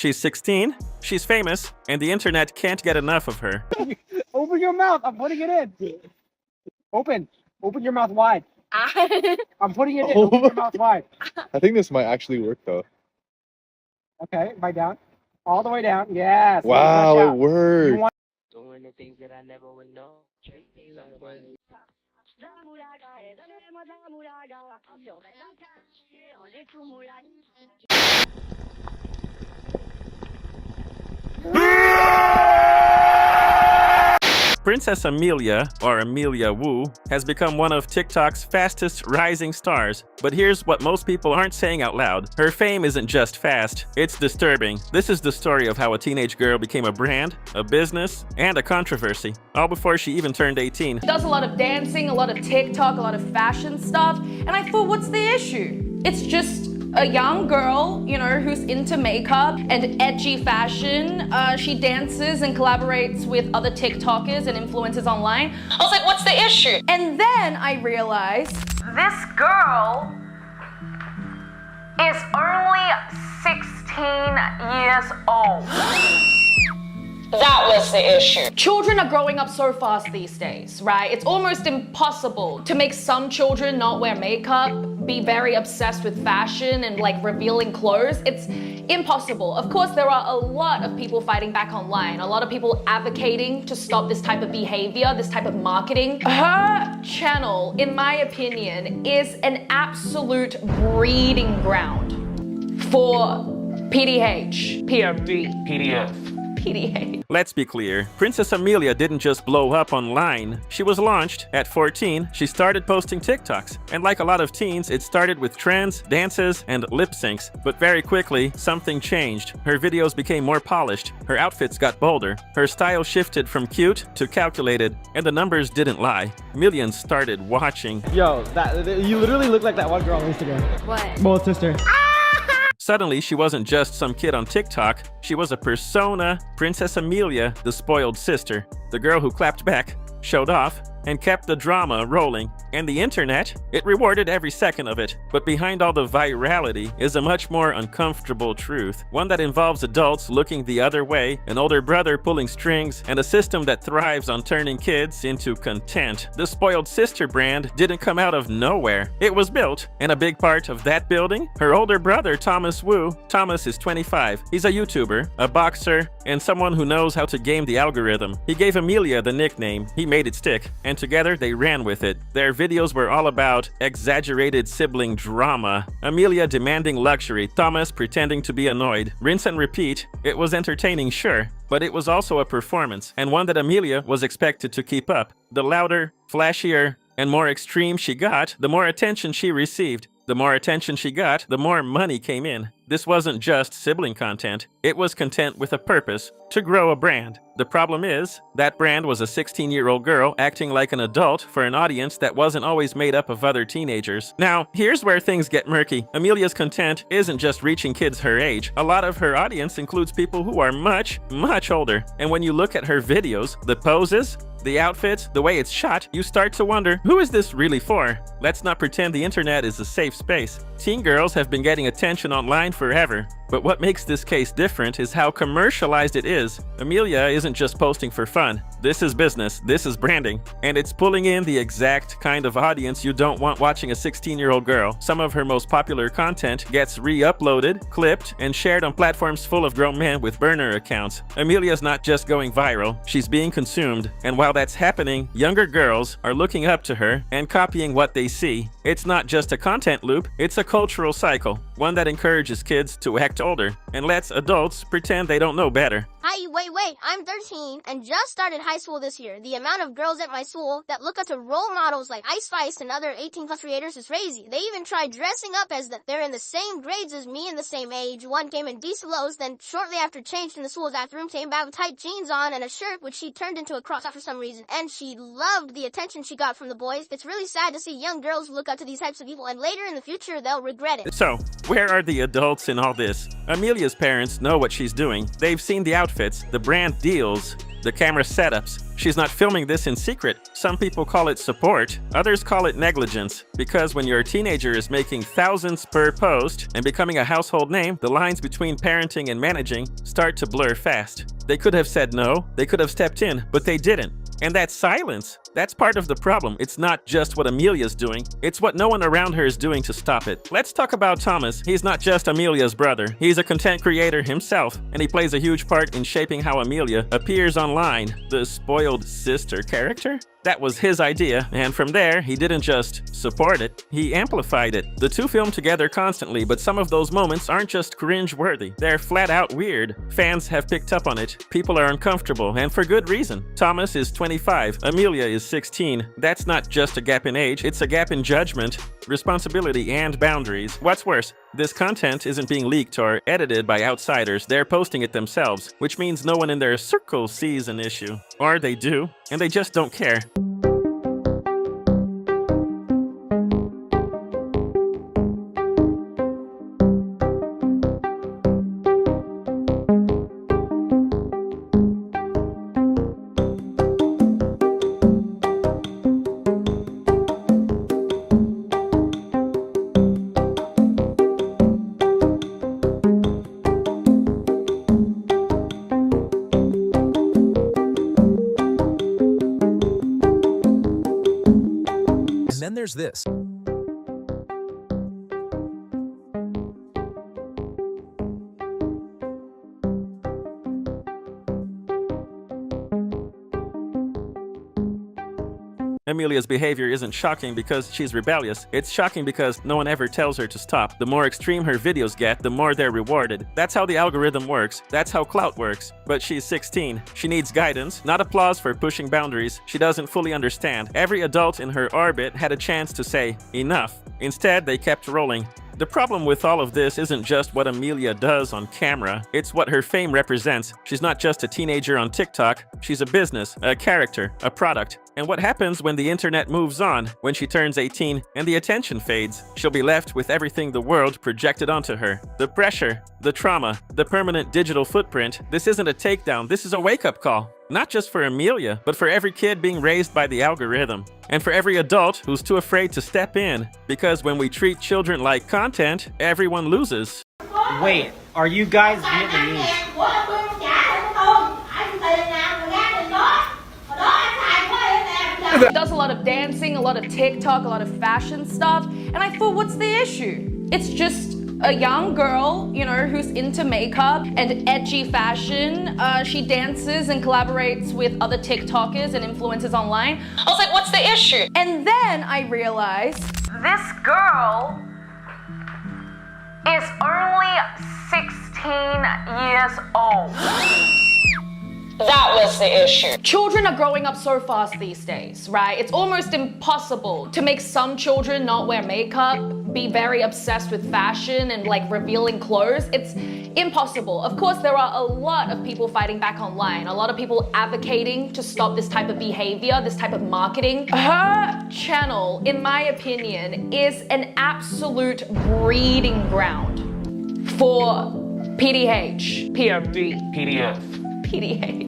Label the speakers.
Speaker 1: She's 16, she's famous, and the internet can't get enough of her.
Speaker 2: Open your mouth. I'm putting it in. Open. Open your mouth wide. I'm putting it in. Open your mouth wide.
Speaker 3: I think this might actually work though.
Speaker 2: Okay, bite down. All the way down. Yes.
Speaker 3: Wow, it worked.
Speaker 4: Doing the things that I never would know.
Speaker 1: Princess Amelia, or Amelia Wu, has become one of TikTok's fastest rising stars. But here's what most people aren't saying out loud. Her fame isn't just fast, it's disturbing. This is the story of how a teenage girl became a brand, a business, and a controversy, all before she even turned 18.
Speaker 5: She does a lot of dancing, a lot of TikTok, a lot of fashion stuff, and I thought, what's the issue? It's just a young girl, you know, who's into makeup and edgy fashion. She dances and collaborates with other TikTokers and influencers online. I was like, what's the issue? And then I realized this girl is only 16 years old. That was the issue. Children are growing up so fast these days, right? It's almost impossible to make some children not wear makeup, be very obsessed with fashion and like revealing clothes. It's impossible. Of course, there are a lot of people fighting back online, a lot of people advocating to stop this type of behavior, this type of marketing. Her channel, in my opinion, is an absolute breeding ground for PDH, PRB,
Speaker 4: PDF.
Speaker 5: PDH.
Speaker 1: Let's be clear, Princess Amelia didn't just blow up online. She was launched at 14, she started posting TikToks. And like a lot of teens, it started with trends, dances, and lip syncs. But very quickly, something changed. Her videos became more polished, her outfits got bolder, her style shifted from cute to calculated, and the numbers didn't lie. Millions started watching.
Speaker 2: Yo, you literally look like that one girl on Instagram.
Speaker 6: What?
Speaker 2: Both sister.
Speaker 1: Suddenly, she wasn't just some kid on TikTok, she was a persona, Princess Amelia, the spoiled sister, the girl who clapped back, showed off, and kept the drama rolling. And the internet, it rewarded every second of it. But behind all the virality is a much more uncomfortable truth, one that involves adults looking the other way, an older brother pulling strings, and a system that thrives on turning kids into content. The spoiled sister brand didn't come out of nowhere. It was built, and a big part of that building, her older brother Thomas Wu. Thomas is 25. He's a YouTuber, a boxer, and someone who knows how to game the algorithm. He gave Amelia the nickname, he made it stick, and together they ran with it. Their videos were all about exaggerated sibling drama. Amelia demanding luxury, Thomas pretending to be annoyed. Rinse and repeat. It was entertaining, sure, but it was also a performance, and one that Amelia was expected to keep up. The louder, flashier, and more extreme she got, the more attention she received. The more attention she got, the more money came in. This wasn't just sibling content, it was content with a purpose, to grow a brand. The problem is, that brand was a 16-year-old girl acting like an adult for an audience that wasn't always made up of other teenagers. Now, here's where things get murky. Amelia's content isn't just reaching kids her age. A lot of her audience includes people who are much, much older. And when you look at her videos, the poses, the outfits, the way it's shot, you start to wonder, who is this really for? Let's not pretend the internet is a safe space. Teen girls have been getting attention online forever. But what makes this case different is how commercialized it is. Amelia isn't just posting for fun. This is business, this is branding, and it's pulling in the exact kind of audience you don't want watching a 16-year-old girl. Some of her most popular content gets re-uploaded, clipped, and shared on platforms full of grown men with burner accounts. Amelia's not just going viral, she's being consumed, and while that's happening, younger girls are looking up to her and copying what they see. It's not just a content loop, it's a cultural cycle, one that encourages kids to act older and lets adults pretend they don't know better.
Speaker 6: Hi, wait, I'm 13 and just started high school this year. The amount of girls at my school that look up to role models like Ice Spice and other 18+ creators is crazy. They even try dressing up as them. They're in the same grades as me and the same age. One came in decent clothes, then shortly after changed in the school bathroom, came back with tight jeans on and a shirt which she turned into a crop top for some reason. And she loved the attention she got from the boys. It's really sad to see young girls look up to these types of people, and later in the future they'll regret it.
Speaker 1: So, where are the adults in all this? Amelia's parents know what she's doing. They've seen the outfits, the brand deals, the camera setups. She's not filming this in secret. Some people call it support, others call it negligence. Because when your teenager is making thousands per post and becoming a household name, the lines between parenting and managing start to blur fast. They could have said no, they could have stepped in, but they didn't. And that silence, that's part of the problem. It's not just what Amelia's doing, it's what no one around her is doing to stop it. Let's talk about Thomas. He's not just Amelia's brother. He's a content creator himself, and he plays a huge part in shaping how Amelia appears online. The spoiled sister character? That was his idea, and from there, he didn't just support it, he amplified it. The two film together constantly, but some of those moments aren't just cringe-worthy. They're flat-out weird. Fans have picked up on it. People are uncomfortable, and for good reason. Thomas is 25, Amelia is 16. That's not just a gap in age, it's a gap in judgment, responsibility, and boundaries. What's worse, this content isn't being leaked or edited by outsiders, they're posting it themselves, which means no one in their circle sees an issue. Or they do, and they just don't care.
Speaker 7: And then there's this.
Speaker 1: Amelia's behavior isn't shocking because she's rebellious. It's shocking because no one ever tells her to stop. The more extreme her videos get, the more they're rewarded. That's how the algorithm works. That's how clout works. But she's 16. She needs guidance, not applause for pushing boundaries she doesn't fully understand. Every adult in her orbit had a chance to say, enough. Instead, they kept rolling. The problem with all of this isn't just what Amelia does on camera, it's what her fame represents. She's not just a teenager on TikTok, she's a business, a character, a product. And what happens when the internet moves on, when she turns 18 and the attention fades? She'll be left with everything the world projected onto her. The pressure, the trauma, the permanent digital footprint. This isn't a takedown, this is a wake-up call. Not just for Amelia, but for every kid being raised by the algorithm. And for every adult who's too afraid to step in. Because when we treat children like content, everyone loses.
Speaker 2: Wait, are you guys Vietnamese?
Speaker 5: He does a lot of dancing, a lot of TikTok, a lot of fashion stuff, and I thought, what's the issue? It's just a young girl, you know, who's into makeup and edgy fashion. She dances and collaborates with other TikTokers and influencers online. I was like, what's the issue? And then I realized this girl is only 16 years old. That was the issue. Children are growing up so fast these days, right? It's almost impossible to make some children not wear makeup, be very obsessed with fashion and like revealing clothes. It's impossible. Of course, there are a lot of people fighting back online, a lot of people advocating to stop this type of behavior, this type of marketing. Her channel, in my opinion, is an absolute breeding ground for PDH, PMD,
Speaker 4: PDF.
Speaker 5: PDH.